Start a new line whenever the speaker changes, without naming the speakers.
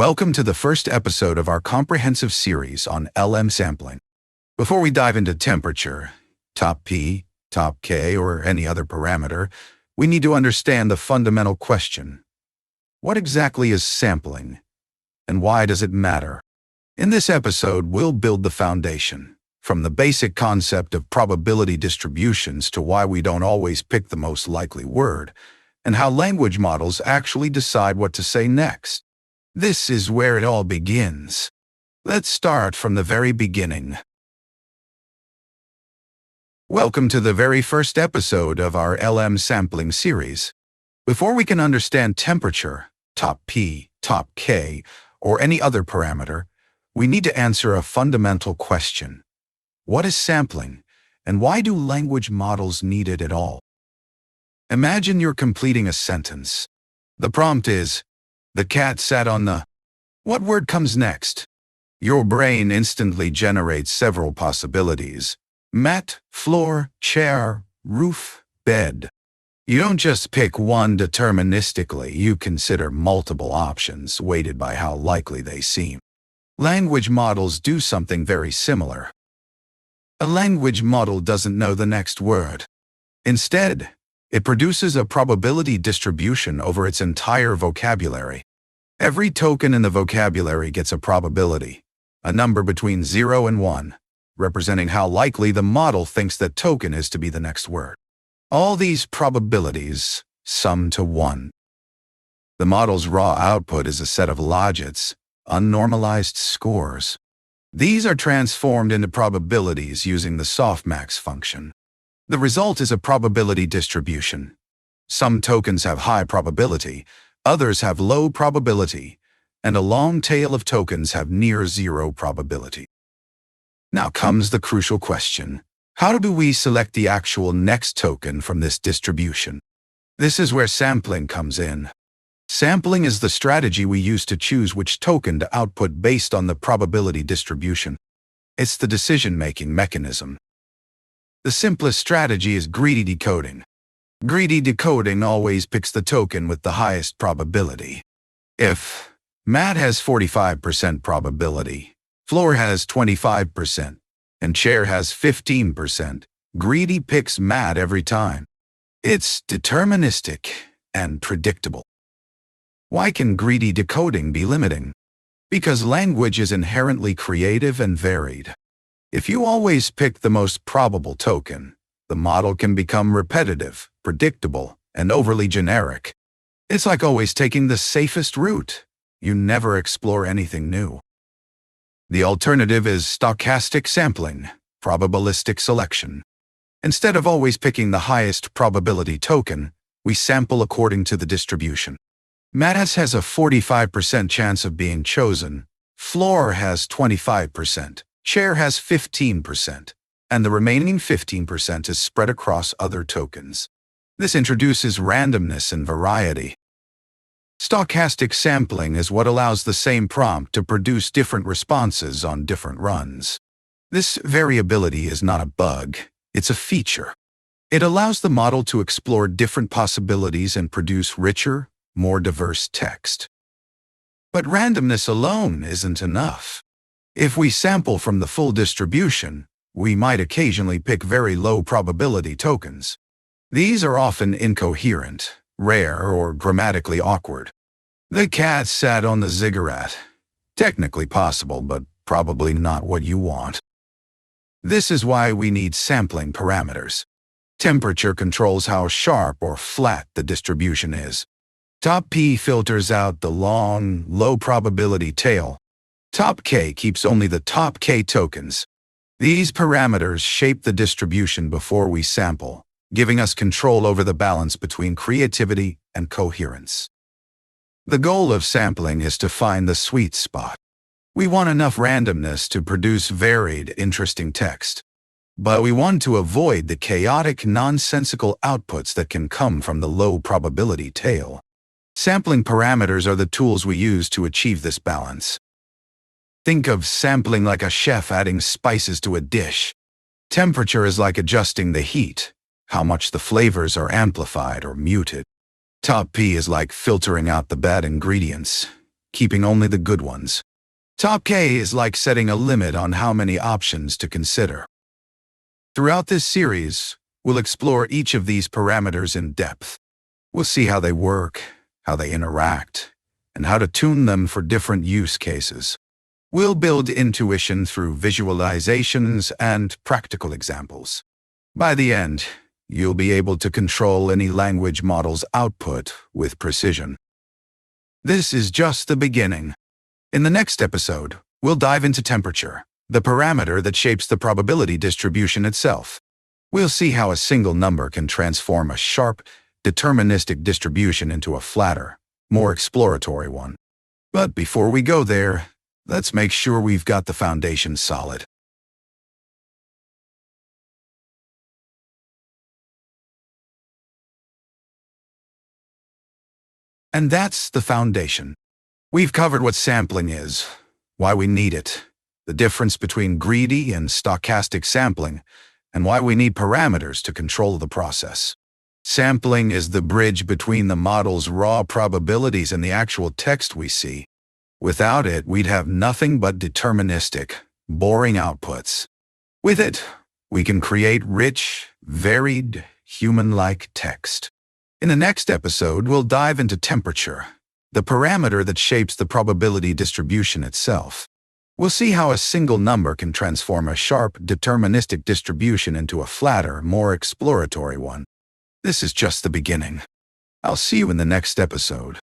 Welcome to the first episode of our comprehensive series on LLM sampling. Before we dive into temperature, top P, top K, or any other parameter, we need to understand the fundamental question. What exactly is sampling, and why does it matter? In this episode, we'll build the foundation, from the basic concept of probability distributions to why we don't always pick the most likely word, and how language models actually decide what to say next. This is where it all begins. Let's start from the very beginning. Welcome to the very first episode of our LLM sampling series. Before we can understand temperature, top P, top K, or any other parameter, we need to answer a fundamental question. What is sampling, and why do language models need it at all? Imagine you're completing a sentence. The prompt is, "The cat sat on the..." What word comes next? Your brain instantly generates several possibilities. Mat, floor, chair, roof, bed. You don't just pick one deterministically, you consider multiple options weighted by how likely they seem. Language models do something very similar. A language model doesn't know the next word. Instead, it produces a probability distribution over its entire vocabulary. Every token in the vocabulary gets a probability, a number between 0 and 1, representing how likely the model thinks that token is to be the next word. All these probabilities sum to 1. The model's raw output is a set of Logits, unnormalized scores. These are transformed into probabilities using the Softmax function. The result is a probability distribution. Some tokens have high probability, others have low probability, and a long tail of tokens have near zero probability. Now comes the crucial question. How do we select the actual next token from this distribution? This is where sampling comes in. Sampling is the strategy we use to choose which token to output based on the probability distribution. It's the decision-making mechanism. The simplest strategy is greedy decoding. Greedy decoding always picks the token with the highest probability. If mat has 45% probability, floor has 25%, and chair has 15%, greedy picks mat every time. It's deterministic and predictable. Why can greedy decoding be limiting? Because language is inherently creative and varied. If you always pick the most probable token, the model can become repetitive, predictable, and overly generic. It's like always taking the safest route. You never explore anything new. The alternative is stochastic sampling, probabilistic selection. Instead of always picking the highest probability token, we sample according to the distribution. Mat has a 45% chance of being chosen, floor has 25%, chair has 15%, and the remaining 15% is spread across other tokens. This introduces randomness and variety. Stochastic sampling is what allows the same prompt to produce different responses on different runs. This variability is not a bug, it's a feature. It allows the model to explore different possibilities and produce richer, more diverse text. But randomness alone isn't enough. If we sample from the full distribution, we might occasionally pick very low probability tokens. These are often incoherent, rare, or grammatically awkward. The cat sat on the ziggurat. Technically possible, but probably not what you want. This is why we need sampling parameters. Temperature controls how sharp or flat the distribution is. Top P filters out the long, low probability tail. Top K keeps only the top K tokens. These parameters shape the distribution before we sample, giving us control over the balance between creativity and coherence. The goal of sampling is to find the sweet spot. We want enough randomness to produce varied, interesting text. But we want to avoid the chaotic, nonsensical outputs that can come from the low probability tail. Sampling parameters are the tools we use to achieve this balance. Think of sampling like a chef adding spices to a dish. Temperature is like adjusting the heat, how much the flavors are amplified or muted. Top P is like filtering out the bad ingredients. keeping only the good ones. Top K is like setting a limit on how many options to consider. Throughout this series, we'll explore each of these parameters in depth. We'll see how they work, how they interact, and how to tune them for different use cases. We'll build intuition through visualizations and practical examples. By the end, you'll be able to control any language model's output with precision. This is just the beginning. In the next episode, we'll dive into temperature, the parameter that shapes the probability distribution itself. We'll see how a single number can transform a sharp, deterministic distribution into a flatter, more exploratory one. But before we go there, let's make sure we've got the foundation solid. And that's the foundation. We've covered what sampling is, why we need it, the difference between greedy and stochastic sampling, and why we need parameters to control the process. Sampling is the bridge between the model's raw probabilities and the actual text we see. Without it, we'd have nothing but deterministic, boring outputs. With it, we can create rich, varied, human-like text. In the next episode, we'll dive into temperature, the parameter that shapes the probability distribution itself. We'll see how a single number can transform a sharp, deterministic distribution into a flatter, more exploratory one. This is just the beginning. I'll see you in the next episode.